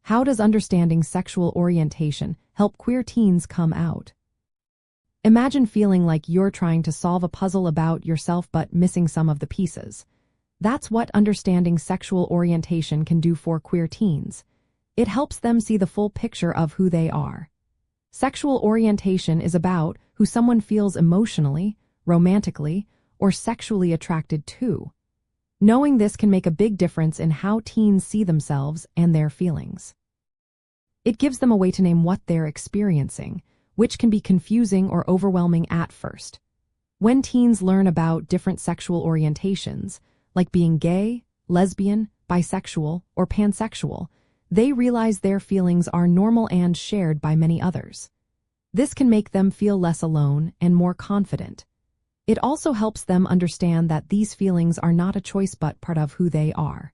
How does understanding sexual orientation help queer teens come out? Imagine feeling like you're trying to solve a puzzle about yourself but missing some of the pieces. That's what understanding sexual orientation can do for queer teens. It helps them see the full picture of who they are. Sexual orientation is about who someone feels emotionally, romantically, or sexually attracted to. Knowing this can make a big difference in how teens see themselves and their feelings. It gives them a way to name what they're experiencing, which can be confusing or overwhelming at first. When teens learn about different sexual orientations, like being gay, lesbian, bisexual, or pansexual, they realize their feelings are normal and shared by many others. This can make them feel less alone and more confident. It also helps them understand that these feelings are not a choice but part of who they are.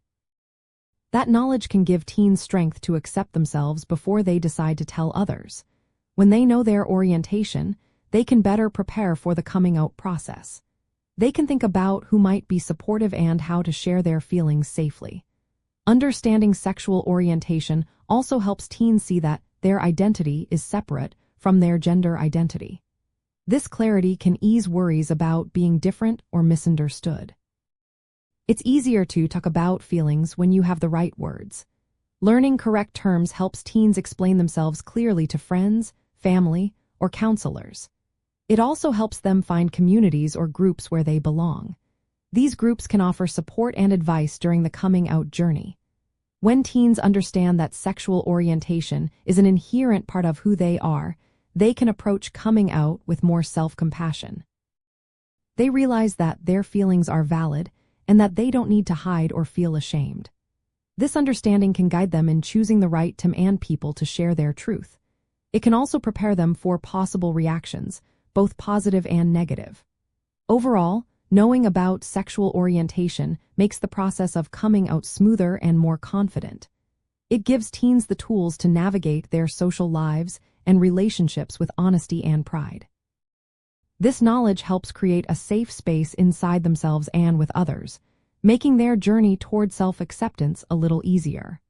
That knowledge can give teens strength to accept themselves before they decide to tell others. When they know their orientation, they can better prepare for the coming out process. They can think about who might be supportive and how to share their feelings safely. Understanding sexual orientation also helps teens see that their identity is separate from their gender identity. This clarity can ease worries about being different or misunderstood. It's easier to talk about feelings when you have the right words. Learning correct terms helps teens explain themselves clearly to friends, family, or counselors. It also helps them find communities or groups where they belong. These groups can offer support and advice during the coming out journey. When teens understand that sexual orientation is an inherent part of who they are, they can approach coming out with more self-compassion. They realize that their feelings are valid and that they don't need to hide or feel ashamed. This understanding can guide them in choosing the right time and people to share their truth. It can also prepare them for possible reactions, both positive and negative. Overall, knowing about sexual orientation makes the process of coming out smoother and more confident. It gives teens the tools to navigate their social lives and relationships with honesty and pride. This knowledge helps create a safe space inside themselves and with others, making their journey toward self-acceptance a little easier.